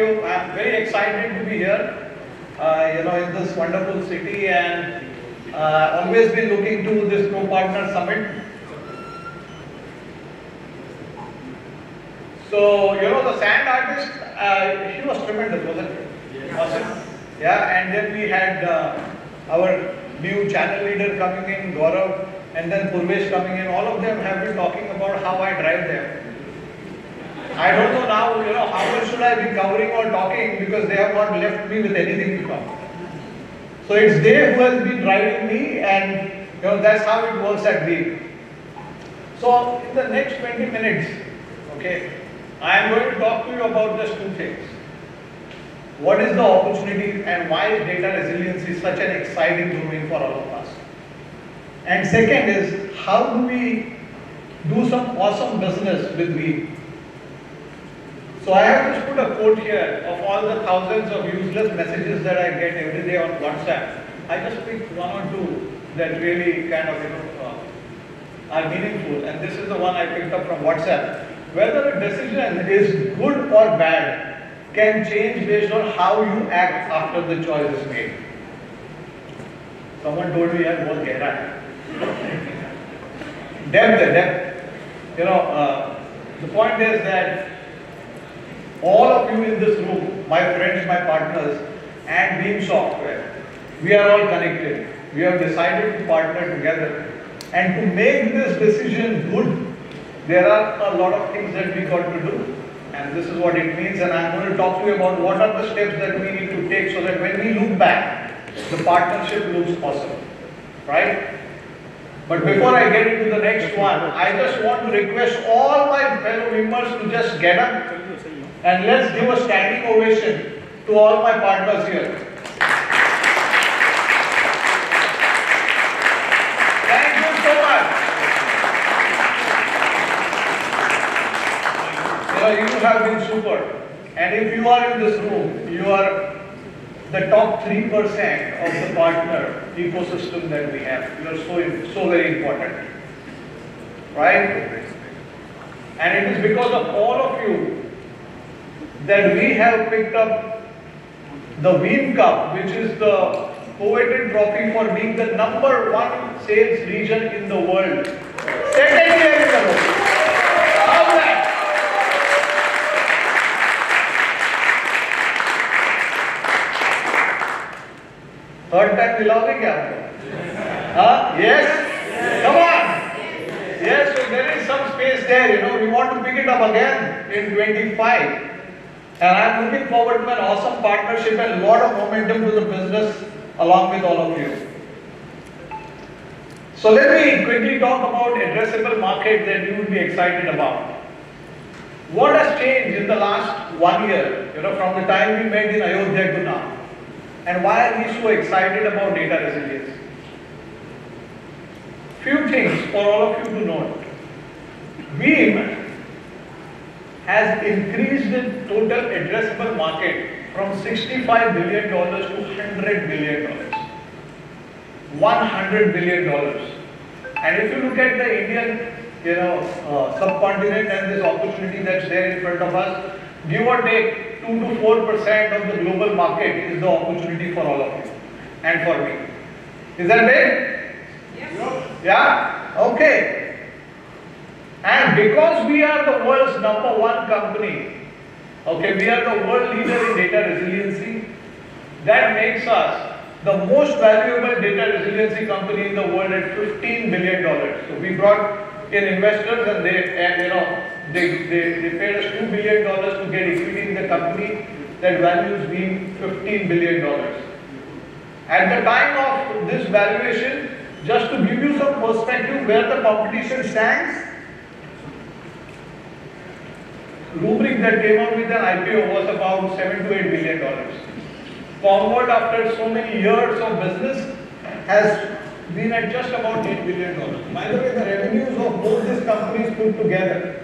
you. I'm very excited to be here, in this wonderful city, and always been looking to this co-partner summit. So, the sand artist, he was tremendous, wasn't he? Yes. Awesome. Yeah, and then we had our new channel leader coming in, Gaurav, and then Purvesh coming in. All of them have been talking about how I drive them. I don't know now, how much should I be covering or talking, because they have not left me with anything to talk. So it's they who has been driving me, and that's how it works at Veeam. So in the next 20 minutes, okay, I am going to talk to you about just two things. What is the opportunity and why is data resiliency such an exciting domain for all of us? And second is, how do we do some awesome business with Veeam? So I have just put a quote here of all the thousands of useless messages that I get every day on WhatsApp. I just picked one or two that really kind of, are meaningful. And this is the one I picked up from WhatsApp. Whether a decision is good or bad can change based on how you act after the choice is made. Someone told me I was gehra. Depth. The point is that all of you in this room, my friends, my partners, and Veeam Software, we are all connected. We have decided to partner together. And to make this decision good, there are a lot of things that we got to do. And this is what it means. And I'm going to talk to you about what are the steps that we need to take so that when we look back, the partnership looks awesome. Right? But before I get into the next one, I just want to request all my fellow members to just get up and let's give a standing ovation to all my partners here. Thank you so much. You have been super. And if you are in this room, you are the top 3% of the partner ecosystem that we have. You are so very important. Right? And it is because of all of you that we have picked up the Veeam Cup, which is the coveted trophy for being the #1 sales region in the world. Second year in a row. How that? Third time मिलाओगे क्या आपको? Yes? Come on! Yes, so there is some space there, we want to pick it up again in 25. And I'm looking forward to an awesome partnership and a lot of momentum to the business along with all of you. So let me quickly talk about addressable market that you would be excited about. What has changed in the last 1 year, from the time we met in Ayodhya to now? And why are we so excited about data resilience? Few things for all of you to note. Veeam has increased the total addressable market from $65 billion to $100 billion. $100 billion. And if you look at the Indian, subcontinent and this opportunity that's there in front of us, give or take 2 to 4% of the global market is the opportunity for all of you and for me. Is that it? Yes. Yeah? Okay. And because we are the world's #1 company, okay, we are the world leader in data resiliency, that makes us the most valuable data resiliency company in the world at $15 billion. So we brought in investors and they paid us $2 billion to get equity in the company that values being $15 billion. At the time of this valuation, just to give you some perspective where the competition stands, Rubrik that came out with an IPO was about $7 to $8 billion. Forward after so many years of business has been at just about $8 billion. By the way, the revenues of both these companies put together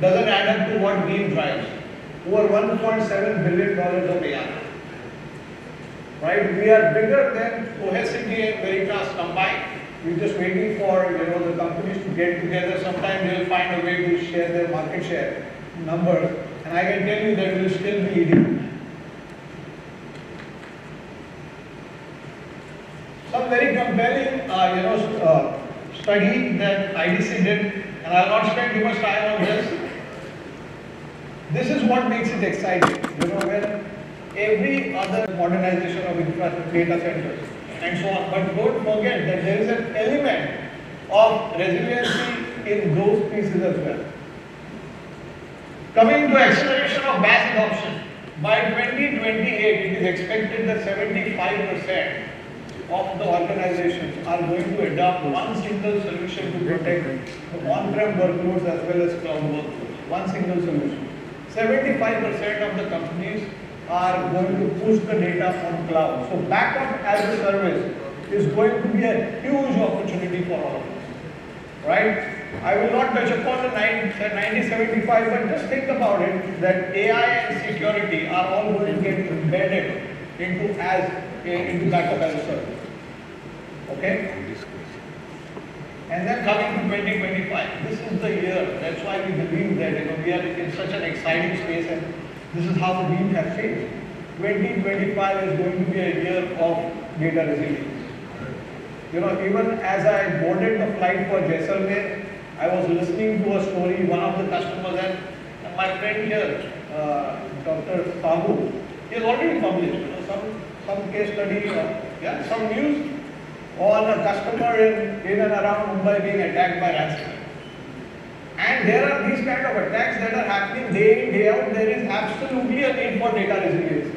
doesn't add up to what Veeam drives. Over $1.7 billion of ARR. Right? We are bigger than Cohesity and Veritas combined. We're just waiting for the companies to get together. Sometime they'll find a way to share their market share numbers. And and I can tell you that we will still be leading. Some very compelling, study that IDC did, and I will not spend too much time on this. This is what makes it exciting. When every other modernization of infrastructure, data centers, and so on. But don't forget that there is an element of resiliency in those pieces as well. Coming to acceleration of BaaS adoption, by 2028, it is expected that 75% of the organizations are going to adopt one single solution to protect the on-prem workloads as well as cloud workloads. One single solution. 75% of the companies are going to push the data on cloud. So backup as a service is going to be a huge opportunity for all of us. Right? I will not touch upon the 90-75, but just think about it that AI and security are all going to get embedded into backup as a service. Okay? And then coming to 2025, this is the year. That's why we believe that we are in such an exciting space, and this is how the Veeam has changed. 2025 is going to be a year of data resilience. Even as I boarded the flight for Jaisalmer, I was listening to a story, one of the customers, and my friend here, Dr. Sahu, he has already published some case study, some news on a customer in and around Mumbai being attacked by ransomware. And there are these kind of attacks that are happening day in, day out. There is absolutely a need for data resilience,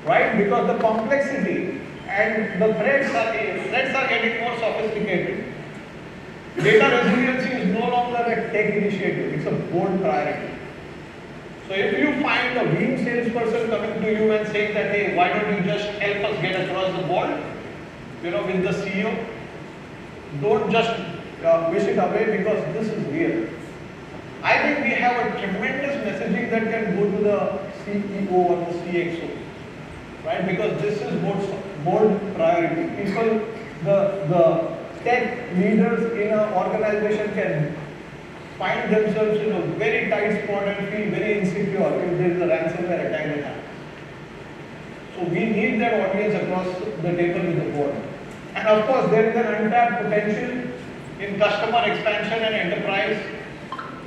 right? Because the complexity and the threats are getting more sophisticated. Data resiliency is no longer a tech initiative, it's a board priority. So if you find a Veeam salesperson coming to you and saying that, hey, why don't you just help us get across the board, with the CEO, don't just wish it away, because this is real. I think we have a tremendous messaging that can go to the CEO or the CXO, right? Because this is board priority. People, the tech leaders in an organization can find themselves in a very tight spot and feel very insecure if there is a ransomware attack that happens. So we need that audience across the table with the board. And of course, there is an untapped potential in customer expansion and enterprise.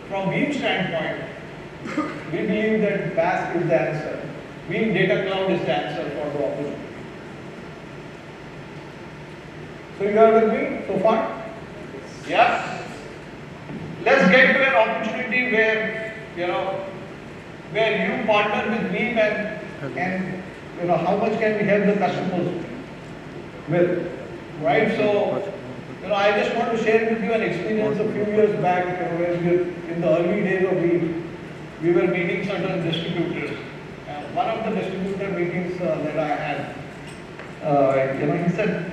From Veeam's standpoint, we believe that BaaS is the answer. Veeam Data Cloud is the answer for the opportunity. So you are with me so far? Yeah? Let's get to an opportunity where, where you partner with Veeam and how much can we help the customers with, right? So, I just want to share with you an experience a few years back, when in the early days of Veeam, we were meeting certain distributors. One of the distributor meetings that I had, he said,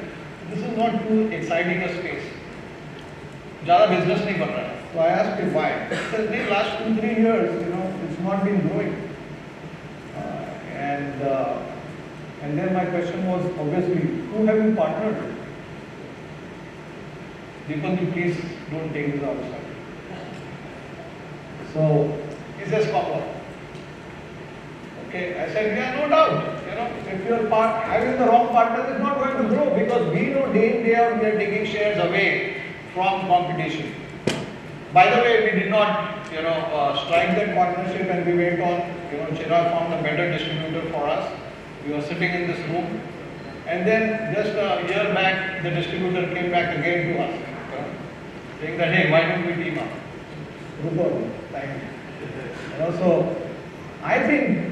this is not too exciting a space. Zyada business nahi ban raha hai. So I asked him why. He said, in the last 2-3 years, it's not been growing. And then my question was, obviously, who have you partnered with? Deepak, please don't take this outside. So he says, Papa. Okay, I said, yeah, no doubt. If you are having the wrong partner, it's not going to grow, because we know day in, day out, we are taking shares away from competition. By the way, we did not, strike that partnership, and we went on. Chirag found a better distributor for us. We were sitting in this room, and then just a year back, the distributor came back again to us, saying that, hey, why don't we team up? Thank you. So I think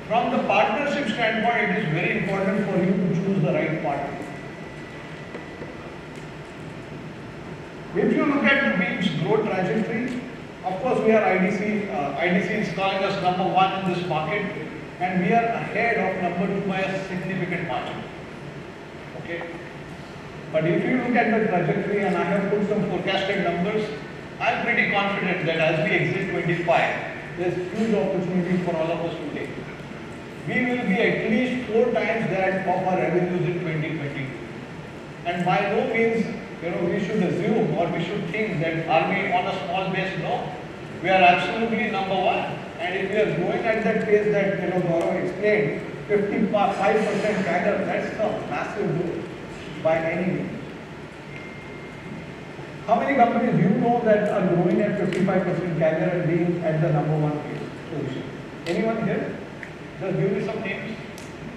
from the partnership standpoint, it is very important for you to choose the right partner. If you look at the Veeam's growth trajectory, of course we are IDC. IDC is calling us number 1 in this market, and we are ahead of number 2 by a significant margin. Okay. But if you look at the trajectory, and I have put some forecasted numbers, I am pretty confident that as we exit 25, there is huge opportunity for all of us to take. We will be at least 4 times that of our revenues in 2022. And by no means, we should assume or we should think that are we on a small base? No. We are absolutely number 1. And if we are growing at that pace that Gaurav explained, 55% CAGR, that's a massive growth by any means. How many companies do you know that are growing at 55% CAGR and being at the number one position? Anyone here? Just give me some names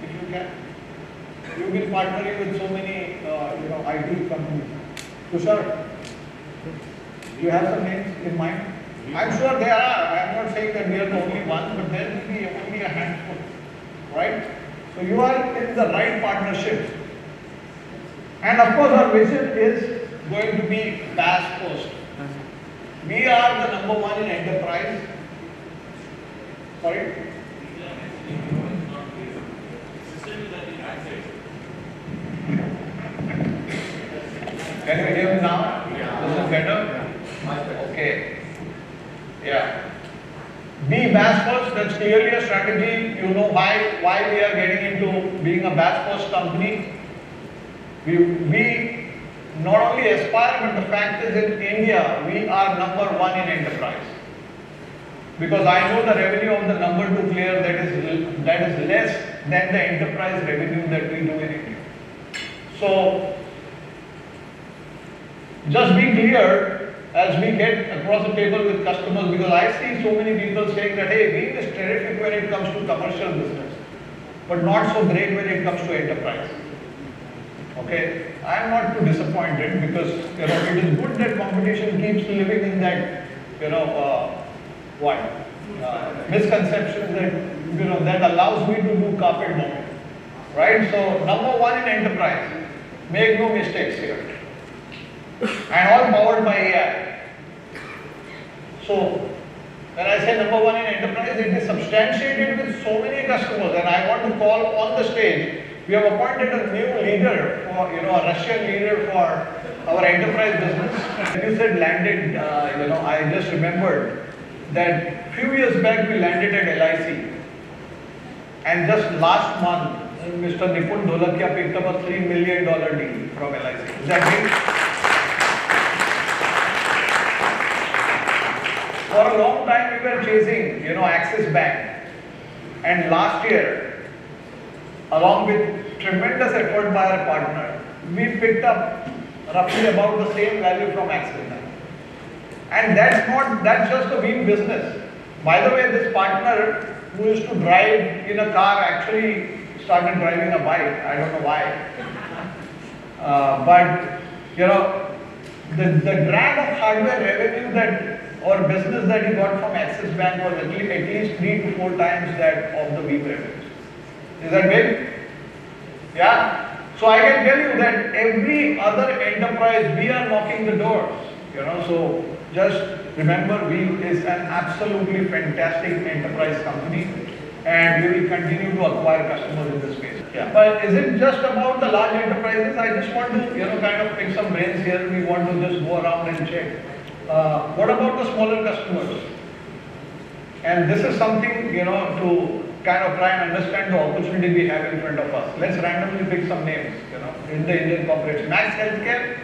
if you can. You've been partnering with so many IT companies. Tushar, you have some names in mind? I'm sure there are. I'm not saying that we are the only one, but there will be only a handful, right? So you are in the right partnerships. And of course our vision is going to be BaaS first. We are the number one in enterprise. Sorry? Can you hear me now? This is better? Okay. Yeah. Be BaaS first, that's clearly a strategy. You know why we are getting into being a BaaS first company. We not only aspire, but the fact is in India, we are number one in enterprise. Because I know the revenue of the number two player that is less than the enterprise revenue that we do in India. So, just be clear as we get across the table with customers, because I see so many people saying that, hey, Veeam is terrific when it comes to commercial business, but not so great when it comes to enterprise. Okay, I am not too disappointed because it is good that competition keeps living in that misconception that that allows me to do carpet bombing, right? So number one in enterprise, make no mistakes here, and all powered by AI. So when I say number one in enterprise, it is substantiated with so many customers, and I want to call on the stage. We have appointed a new leader, a Russian leader for our enterprise business. When you said landed, I just remembered that few years back we landed at LIC, and just last month, Mr. Nipun Dholakia picked up a $3 million deal from LIC. Is that right? For a long time we were chasing, Axis Bank, and last year, along with tremendous effort by our partner, we picked up roughly about the same value from Axis Bank. And that's just the Veeam business. By the way, this partner who used to drive in a car actually started driving a bike. I don't know why. But the drag of hardware revenue or business that he got from Axis Bank was at least 3 to 4 times that of the Veeam revenue. Is that big? Yeah. So I can tell you that every other enterprise, we are knocking the doors. So just remember, Veeam is an absolutely fantastic enterprise company, and we will continue to acquire customers in this space. Yeah. But is it just about the large enterprises? I just want to, kind of pick some brains here. We want to just go around and check. What about the smaller customers? And this is something, to kind of try and understand the opportunity we have in front of us. Let's randomly pick some names, in the Indian corporates. Max Healthcare.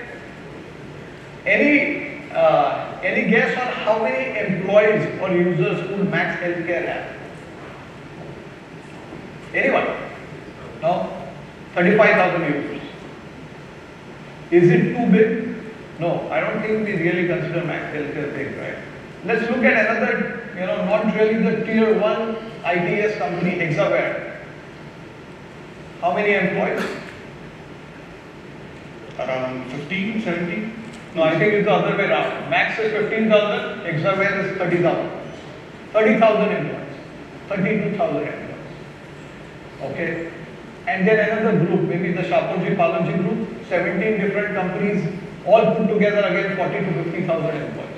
Any guess on how many employees or users would Max Healthcare have? Anyone? No? 35,000 users. Is it too big? No, I don't think we really consider Max Healthcare big, right? Let's look at another, not really the tier 1 ITS company, Exaware. How many employees? Around 15, 17? No, I think it's the other way around. Max is 15,000, Exaware is 30,000. 30,000 employees. 32,000 employees. Okay? And then another group, maybe the Shapoorji Pallonji group, 17 different companies, all put together again 40 to 50,000 employees.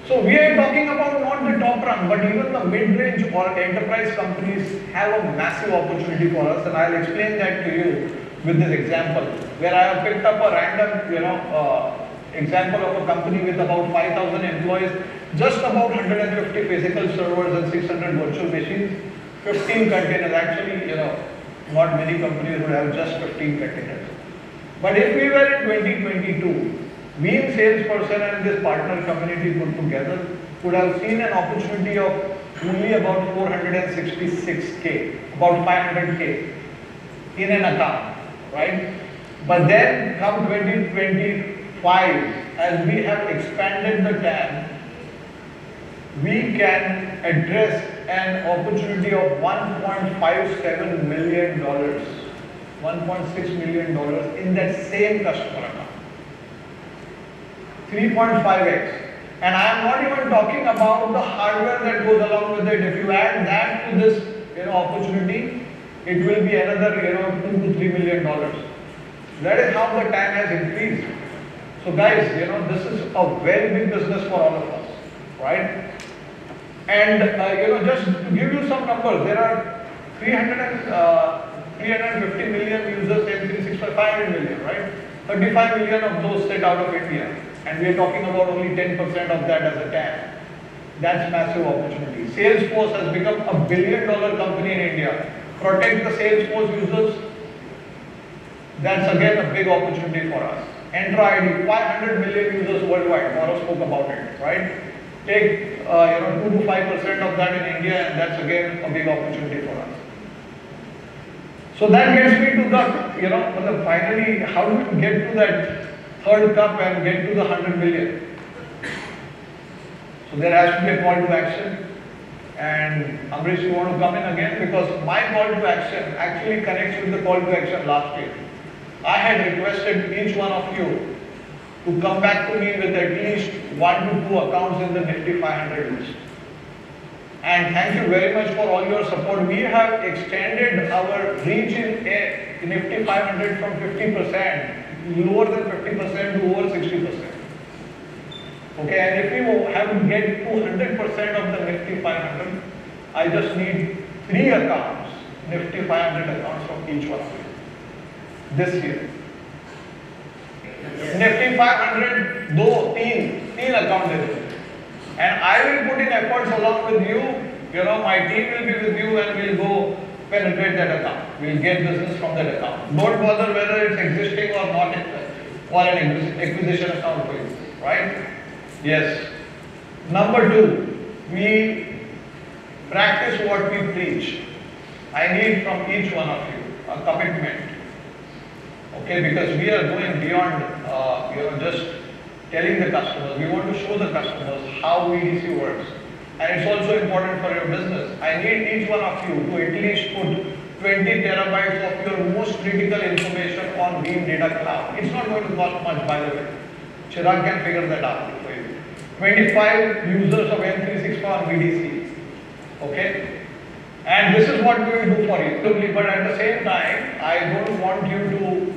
So we are talking about not the top run, but even the mid-range or enterprise companies have a massive opportunity for us, and I'll explain that to you with this example, where I have picked up a random, example of a company with about 5,000 employees, just about 150 physical servers and 600 virtual machines, 15 containers. Actually, not many companies would have just 15 containers. But if we were in 2022, Veeam salesperson and this partner community put together could have seen an opportunity of only about 466K, about 500K in an account, right? But then come 2025, as we have expanded the TAM, we can address an opportunity of $1.57 million, $1.6 million in that same customer account. 3.5x. And I am not even talking about the hardware that goes along with it. If you add that to this, opportunity, it will be another, $2 to $3 million. That is how the TAM has increased. So guys, this is a very big business for all of us, right? And just to give you some numbers, there are 350 million users, M365, 500 million, right? 35 million of those sit out of India. And we are talking about only 10% of that as a TAM. That's massive opportunity. Salesforce has become a $1 billion company in India. Protect the Salesforce users. That's again a big opportunity for us. Entra ID, 500 million users worldwide. Gaurav spoke about it, right? Take 2 to 5% of that in India, and that's again a big opportunity for us. So that gets me to the, finally, how do we get to that third cup and get to the 100 million? So there has to be a call to action. And Amrish, you want to come in again? Because my call to action actually connects with the call to action last year. I had requested each one of you to come back to me with at least 1 to 2 accounts in the Nifty 500 list. And thank you very much for all your support. We have extended our reach in Nifty 500 from 50%, lower than 50% to over 60%. Okay, and if we have to get to 100% of the Nifty 500, I just need 3 accounts, Nifty 500 accounts from each one of you this year. Nifty 500, तीन account दे दो. And I will put in efforts along with you. My team will be with you and we'll go penetrate that account. We'll get business from that account. Don't bother whether it's existing or not, or an acquisition account for you, right? Yes. Number 2, we practice what we preach. I need from each one of you a commitment. Okay, because we are going beyond, just telling the customers. We want to show the customers how VDC works. And it's also important for your business. I need each one of you to at least put 20 terabytes of your most critical information on Veeam Data Cloud. It's not going to cost much, by the way. Chirag can figure that out for you. 25 users of M365 on VDC. Okay? And this is what we will do for you. But at the same time, I don't want you to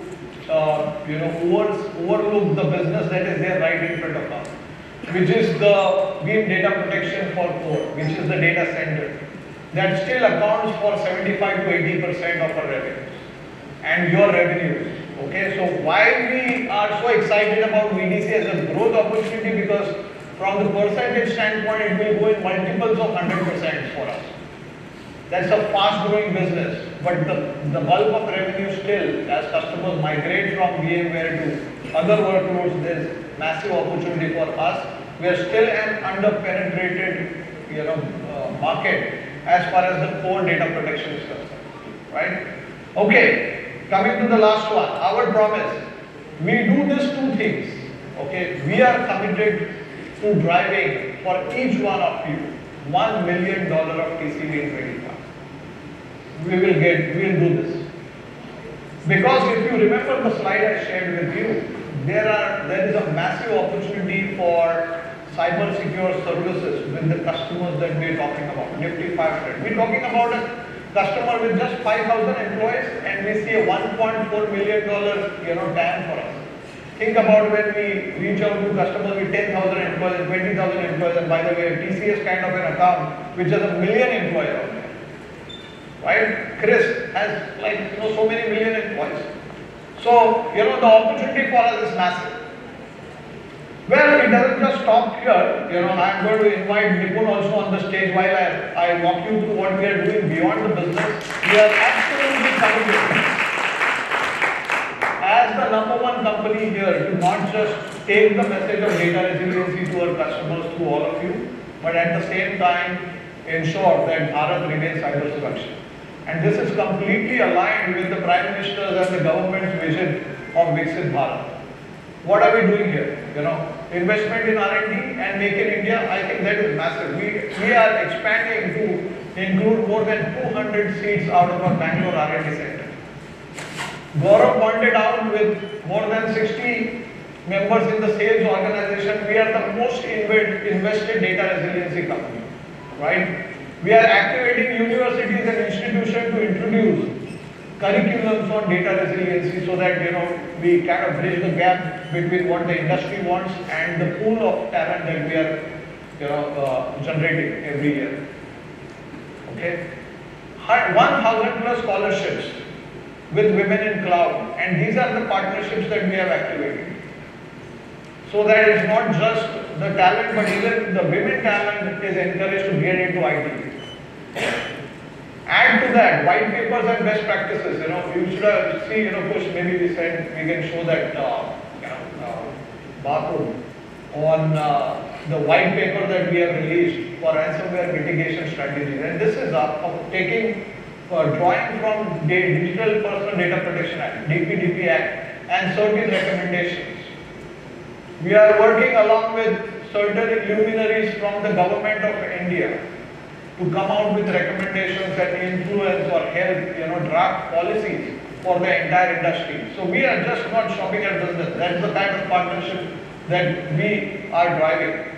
overlook the business that is there right in front of us, which is the Veeam Data Protection for Core, which is the data center. That still accounts for 75 to 80% of our revenues and your revenues. Okay, so why we are so excited about VDC as a growth opportunity? Because from the percentage standpoint, it will go in multiples of 100% for us. That's a fast growing business, but the bulk of revenue still, as customers migrate from VMware to other workloads, there's massive opportunity for us. We are still an under-penetrated market as far as the core data protection is concerned, right? Okay, coming to the last one, our promise. We do these 2 things, okay? We are committed to driving for each one of you $1 million of TCV in 25. We will do this. Because if you remember the slide I shared with you, there is a massive opportunity for cyber secure services with the customers that we are talking about, Nifty 500. We're talking about a customer with just 5,000 employees and we see a $1.4 million TAM for us. Think about when we reach out to customers with 10,000 employees, 20,000 employees, and by the way, TCS kind of an account which has 1 million employees out there. Right? Chris has so many million employees. So, the opportunity for us is massive. Well, it doesn't just stop here. I'm going to invite Nipun also on the stage while I walk you through what we are doing beyond the business. We are absolutely committed as the #1 company here to not just take the message of data resiliency to our customers, to all of you, but at the same time ensure that Bharat remains cyber Suraksha. And this is completely aligned with the Prime Minister's and the government's vision of Viksit Bharat. What are we doing here? Investment in R&D and Make in India, I think that is massive. We are expanding to include more than 200 seats out of our Bangalore R&D center. Gaurav pointed out with more than 60 members in the sales organization, we are the most invested data resiliency company, right? We are activating universities and institutions to introduce curriculums on data resiliency so that we kind of bridge the gap between what the industry wants and the pool of talent that we are generating every year. Okay, 1,000 plus scholarships with women in cloud, and these are the partnerships that we have activated. So that it's not just the talent, but even the women talent is encouraged to get into IT. Add to that white papers and best practices. You should have seen. Of course, maybe we said we can show that barcode on the white paper that we have released for ransomware mitigation strategies. And this is drawing from the Digital Personal Data Protection Act, DPDP Act, and certain recommendations. We are working along with certain luminaries from the government of India to come out with recommendations that influence or help, draft policies for the entire industry. So we are just not shopping at business. That's the kind of partnership that we are driving.